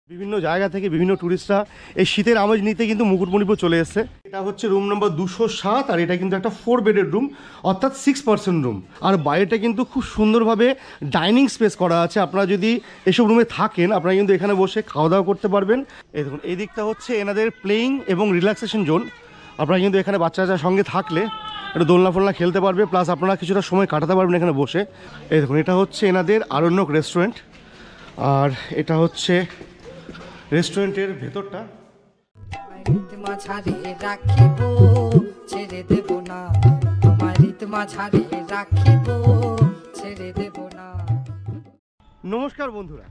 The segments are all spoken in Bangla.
বিভিন্ন জায়গা থেকে বিভিন্ন টুরিস্টরা এই শীতের আমেজ নিতে কিন্তু মুকুটমণিপুর চলে এসেছে। এটা হচ্ছে রুম নম্বর 207 আর এটা কিন্তু একটা 4 বেডের রুম, অর্থাৎ 6% রুম। আর বাইরেটা কিন্তু খুব সুন্দরভাবে ডাইনিং স্পেস করা আছে। আপনারা যদি এসব রুমে থাকেন আপনারা কিন্তু এখানে বসে খাওয়া দাওয়া করতে পারবেন। এই দেখুন, এই দিকটা হচ্ছে এনাদের প্লেইং এবং রিল্যাক্সেশন জোন। আপনারা কিন্তু এখানে বাচ্চাদের সঙ্গে থাকলে একটু দোলনা ফোলনা খেলতে পারবে, প্লাস আপনারা কিছুটা সময় কাটাতে পারবেন এখানে বসে। এই দেখুন, এটা হচ্ছে এনাদের আরণ্যক রেস্টুরেন্ট আর এটা হচ্ছে রেস্টুরেন্টের ভেতরটা। নমস্কার বন্ধুরা,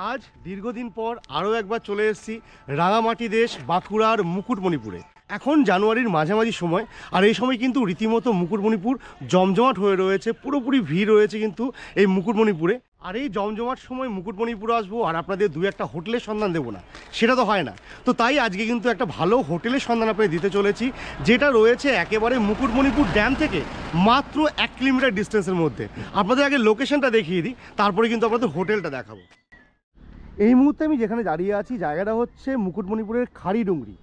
আজ দীর্ঘদিন পর আরও একবার চলে এসেছি রাঙামাটি দেশ বাঁকুড়ার মুকুটমণিপুরে। এখন জানুয়ারির মাঝামাঝি সময়, আর এই সময় কিন্তু রীতিমতো মুকুটমণিপুর জমজমাট হয়ে রয়েছে, পুরোপুরি ভিড় রয়েছে কিন্তু এই মুকুটমণিপুরে। আর এই জমজমাট সময় মুকুটমণিপুরে আসবো আর আপনাদের দু একটা হোটেলের সন্ধান দেবো না, সেটা তো হয় না। তো তাই আজকে কিন্তু একটা ভালো হোটেলের সন্ধান আপনাদের দিতে চলেছি, যেটা রয়েছে একেবারে মুকুটমণিপুর ড্যাম থেকে মাত্র 1 কিলোমিটার ডিস্টেন্সের মধ্যে। আপনাদের আগে লোকেশনটা দেখিয়ে দিই, তারপরে কিন্তু আপনাদের হোটেলটা দেখাবো। এই মুহূর্তে আমি যেখানে দাঁড়িয়ে আছি জায়গাটা হচ্ছে মুকুটমণিপুরের খাড়িডুংরি।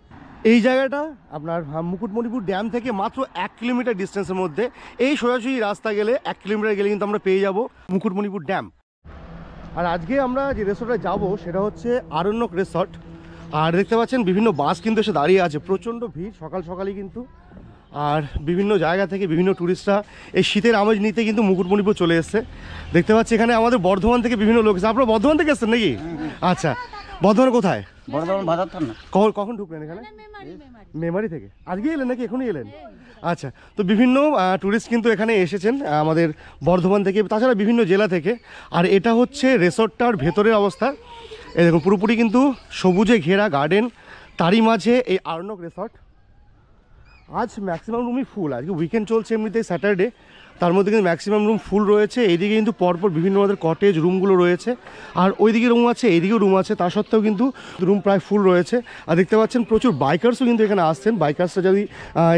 এই জায়গাটা আপনার মুকুটমণিপুর ড্যাম থেকে মাত্র 1 কিলোমিটার ডিস্টেন্সের মধ্যে। এই সোজাসুজি রাস্তা গেলে 1 কিলোমিটার গেলে কিন্তু আমরা পেয়ে যাব মুকুটমণিপুর ড্যাম। আর আজকে আমরা যে রিসর্টে যাব সেটা হচ্ছে আরণ্যক রিসর্ট। আর দেখতে পাচ্ছেন বিভিন্ন বাস কিন্তু এসে দাঁড়িয়ে আছে, প্রচণ্ড ভিড় সকাল সকালই কিন্তু। আর বিভিন্ন জায়গা থেকে বিভিন্ন টুরিস্টরা এই শীতের আমেজ নিতে কিন্তু মুকুটমণিপুর চলে এসছে। দেখতে পাচ্ছি এখানে আমাদের বর্ধমান থেকে বিভিন্ন লোক এসেছে। আপনারা বর্ধমান থেকে এসছেন নাকি? আচ্ছা, বর্ধমান কোথায়? বর্ধমান বাজার না। কখন ঢুকলেন এখানে? মেমারি থেকে। আজকে এলেন নাকি এখনই এলেন? আচ্ছা, তো বিভিন্ন ট্যুরিস্ট কিন্তু এখানে এসেছেন আমাদের বর্ধমান থেকে, তাছাড়া বিভিন্ন জেলা থেকে। আর এটা হচ্ছে রিসর্টটার ভেতরের অবস্থা। এই দেখুন, পুরোপুরি কিন্তু সবুজে ঘেরা গার্ডেন, তারই মাঝে এই আরণ্যক রিসর্ট। আজ ম্যাক্সিমাম রুমই ফুল, আজকে উইকেন্ড চলছে এমনিতেই স্যাটারডে, তার মধ্যে কিন্তু ম্যাক্সিমাম রুম ফুল রয়েছে। এইদিকে কিন্তু পরপর বিভিন্ন আমাদের কটেজ রুমগুলো রয়েছে, আর ওইদিকে রুম আছে, এইদিকেও রুম আছে, তা সত্ত্বেও কিন্তু রুম প্রায় ফুল রয়েছে। আর দেখতে পাচ্ছেন প্রচুর বাইকার্সও কিন্তু এখানে আসছেন। বাইকার্সরা যদি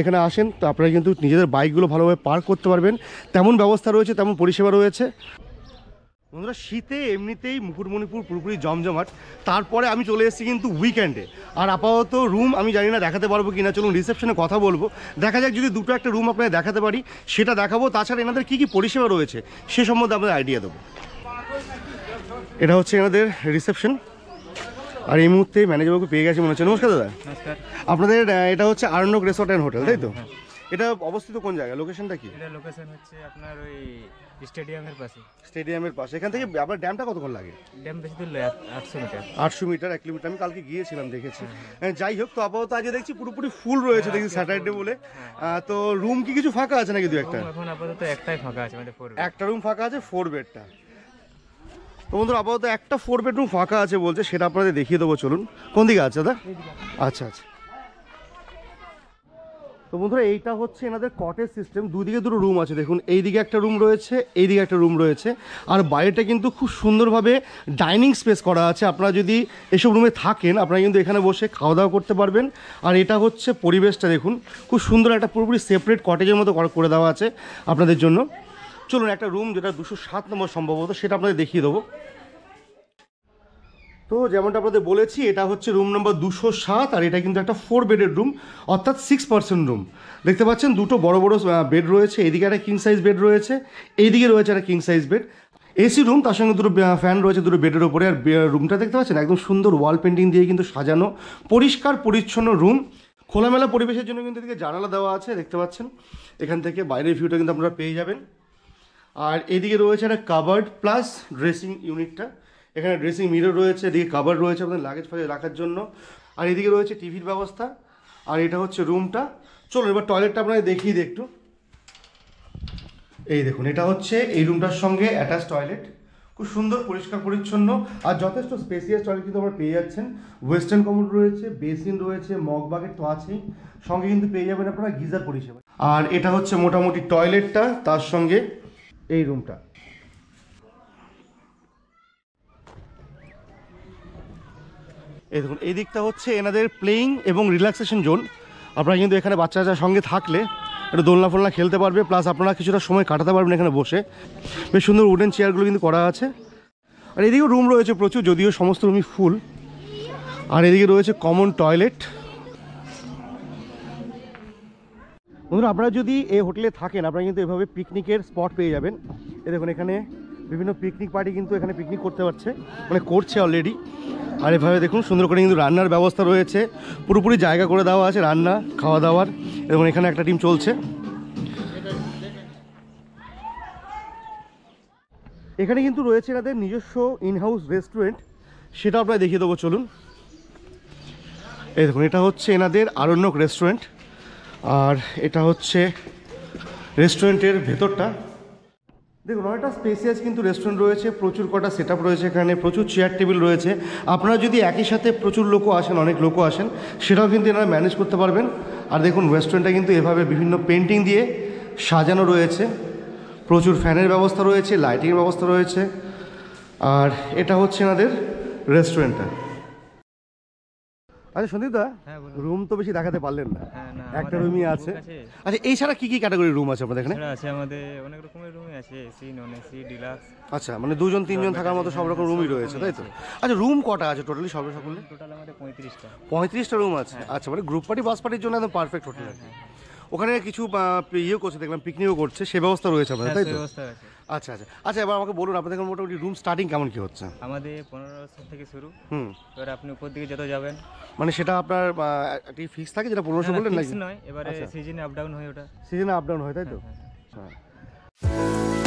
এখানে আসেন তো আপনারা কিন্তু নিজেদের বাইকগুলো ভালোভাবে পার্ক করতে পারবেন, তেমন ব্যবস্থা রয়েছে, তেমন পরিষেবা রয়েছে। বন্ধুরা, শীতে এমনিতেই মুকুটমণিপুর পুরোপুরি জমজমাট, তারপরে আমি চলে এসেছি কিন্তু উইকেন্ডে। আর আপাতত রুম আমি জানি না দেখাতে পারবো কি না, চলুন রিসেপশনে কথা বলবো, দেখা যাক যদি দুটো একটা রুম আপনাদের দেখাতে পারি সেটা দেখাবো। তাছাড়া এনাদের কী কী পরিষেবা রয়েছে সে সম্বন্ধে আপনাদের আইডিয়া দেবো। এটা হচ্ছে এনাদের রিসেপশন, আর এই মুহূর্তে ম্যানেজারবাবুকে পেয়ে গেছে মনে হচ্ছে। নমস্কার দাদা। নমস্কার। আপনাদের এটা হচ্ছে আরণ্যক রিসর্ট অ্যান্ড হোটেল, তাই তো? এটা অবস্থিত কোন জায়গায়, লোকেশনটা কি? এটা লোকেশন হচ্ছে আপনার ওই স্টেডিয়ামের পাশে। স্টেডিয়ামের পাশে। এখান থেকে আপনার ড্যামটা কতক্ষণ লাগে? ড্যাম বেশি দূর 800 মিটার। 800 metre, 1 kilometre. আমি কালকে গিয়েছিলাম, দেখেছি। যাই হোক, তো আপাতত আজ দেখছি পুরোপুরি ফুল রয়েছে, দেখছি স্যাটারডে বলে। তো রুম কি কিছু ফাঁকা আছে নাকি? দু একটা? এখন আপাতত একটাই ফাঁকা আছে, মানে 4 বেড। একটা রুম ফাঁকা আছে, 4 বেডটা। তো বন্ধুরা, আপাতত একটা 4 বেডরুম ফাঁকা আছে বলছে, সেটা আপনাদের দেখিয়ে দেবো। চলুন, কোন দিকে আছে দাদা? আচ্ছা আচ্ছা। তো বন্ধুরা, এইটা হচ্ছে এনাদের কটেজ সিস্টেম। দুদিকে দুটো রুম আছে, দেখুন এইদিকে একটা রুম রয়েছে, এইদিকে একটা রুম রয়েছে। আর বাইরেটা কিন্তু খুব সুন্দরভাবে ডাইনিং স্পেস করা আছে। আপনারা যদি এসব রুমে থাকেন আপনারা কিন্তু এখানে বসে খাওয়া দাওয়া করতে পারবেন। আর এটা হচ্ছে পরিবেশটা দেখুন, খুব সুন্দর একটা পুরোপুরি সেপারেট কটেজের মতো করে দেওয়া আছে আপনাদের জন্য। চলুন, একটা রুম যেটা 207 নম্বর সম্ভবত, সেটা আপনাদের দেখিয়ে দেবো। তো যেমনটা আপনাদের বলেছি, এটা হচ্ছে রুম নম্বর 207 আর এটা কিন্তু একটা 4 বেডের রুম, অর্থাৎ 6% রুম। দেখতে পাচ্ছেন দুটো বড় বড় বেড রয়েছে, এদিকে একটা কিং সাইজ বেড রয়েছে, এইদিকে রয়েছে একটা king size bed, AC room, তার সঙ্গে দুটো ফ্যান রয়েছে দুটো বেডের ওপরে। আর রুমটা দেখতে পাচ্ছেন একদম সুন্দর ওয়াল পেন্টিং দিয়ে কিন্তু সাজানো, পরিষ্কার পরিচ্ছন্ন রুম। খোলামেলা পরিবেশের জন্য কিন্তু এদিকে জানালা দেওয়া আছে, দেখতে পাচ্ছেন। এখান থেকে বাইরের ভিউটা কিন্তু আপনারা পেয়ে যাবেন। আর এদিকে রয়েছে একটা কাবার্ড প্লাস ড্রেসিং ইউনিটটা। এখানে ড্রেসিং মিরর রয়েছে, এদিকে কাভার রয়েছে আপনাদের লাগেজ ফাগেজ রাখার জন্য। আর এদিকে রয়েছে টিভির ব্যবস্থা। আর এটা হচ্ছে রুমটা। চলুন এবার টয়লেটটা আপনাদের দেখিয়ে দিই একটু। এই দেখুন, এটা হচ্ছে এই রুমটার সঙ্গে অ্যাটাচ টয়লেট, খুব সুন্দর পরিষ্কার পরিচ্ছন্ন আর যথেষ্ট স্পেসিয়াস টয়লেট কিন্তু আপনারা পেয়ে যাচ্ছেন। ওয়েস্টার্ন কমোড রয়েছে, বেসিন রয়েছে, মগ বাকেট তো আছেই, সঙ্গে কিন্তু পেয়ে যাবেন আপনারা গিজার পরিষেবা। আর এটা হচ্ছে মোটামুটি টয়লেটটা, তার সঙ্গে এই রুমটা। এই দেখুন, এই দিকটা হচ্ছে এনাদের প্লেইং এবং রিল্যাক্সেশন জোন। আপনারা কিন্তু এখানে বাচ্চাদের সঙ্গে থাকলে একটু দোলনা ফোলনা খেলতে পারবে, প্লাস আপনারা কিছুটা সময় কাটাতে পারবেন এখানে বসে। বেশ সুন্দর উডেন চেয়ারগুলো কিন্তু করা আছে। আর এদিকেও রুম রয়েছে প্রচুর, যদিও সমস্ত রুমই ফুল। আর এদিকে রয়েছে কমন টয়লেট। বন্ধুরা আপনারা যদি এই হোটেলে থাকেন আপনারা কিন্তু এভাবে পিকনিকের স্পট পেয়ে যাবেন। এই দেখুন এখানে বিভিন্ন পিকনিক পার্টি কিন্তু এখানে পিকনিক করতে পারছে, মানে করছে অলরেডি। আর এভাবে দেখুন সুন্দর করে কিন্তু রান্নার ব্যবস্থা রয়েছে, পুরোপুরি জায়গা করে দেওয়া আছে রান্না খাওয়া দাওয়ার। এবং এখানে একটা টিম চলছে। এখানে কিন্তু রয়েছে এনাদের নিজস্ব ইনহাউস রেস্টুরেন্ট, সেটা আপনারা দেখিয়ে দেবো চলুন। এই দেখুন এটা হচ্ছে এনাদের আরণ্যক রেস্টুরেন্ট, আর এটা হচ্ছে রেস্টুরেন্টের ভেতরটা। দেখুন অনেকটা স্পেসিয়াস কিন্তু রেস্টুরেন্ট রয়েছে, প্রচুর কটা সেট আপ রয়েছে এখানে, প্রচুর চেয়ার টেবিল রয়েছে। আপনারা যদি একই সাথে প্রচুর লোকও আসেন, অনেক লোকও আসেন, সেটাও কিন্তু এনারা ম্যানেজ করতে পারবেন। আর দেখুন রেস্টুরেন্টটা কিন্তু এভাবে বিভিন্ন পেন্টিং দিয়ে সাজানো রয়েছে, প্রচুর ফ্যানের ব্যবস্থা রয়েছে, লাইটিংয়ের ব্যবস্থা রয়েছে। আর এটা হচ্ছে এনাদের রেস্টুরেন্টটা। আচ্ছা সন্দীপদা, হ্যাঁ বলুন। রুম তো বেশি দেখাতে পারলেন না, হ্যাঁ না, একটা আমাদের রুমই room আছে। আছে। আচ্ছা এই ছাড়া কী কী ক্যাটাগরির রুম আছে আপনাদের এখানে? এছাড়া আছে আমাদের অনেক রকমের রুমই আছে, এসি, নন এসি, ডিলাক্স। আচ্ছা মানে দুজন তিনজন থাকার মতো সব রকম রুমই রয়েছে, তাই তো? আচ্ছা রুম কটা আছে টোটালি সব সকলে? টোটাল আমাদের 35টা। 35টা রুম আছে। আচ্ছা মানে গ্রুপ পার্টি বাস পার্টির জন্য একদম পারফেক্ট হোটেল আর কি। ওখানে কিছু ইয়ে করছে দেখলাম, পিকনিকও করছে, সে ব্যবস্থা রয়েছে আপনাদের, তাই তো? ব্যবস্থা আছে। আচ্ছা আচ্ছা আচ্ছা, এবার আমাকে বলুন আপনাদের এখানে মোটামুটি রুম স্টার্টিং কেমন কি হচ্ছে? আমাদের 1500 থেকে শুরু। হুম, এবার আপনি উপর দিকে যত যাবেন। মানে সেটা আপনার একটি ফিক্স থাকে যেটা 1500 বললেন ফিক্স নাকি? নয়, এবারে সিজনে আপ ডাউন হয় ওটা। সিজনে আপ ডাউন হয়, তাই তো? হ্যাঁ, হ্যাঁ। হ্যাঁ।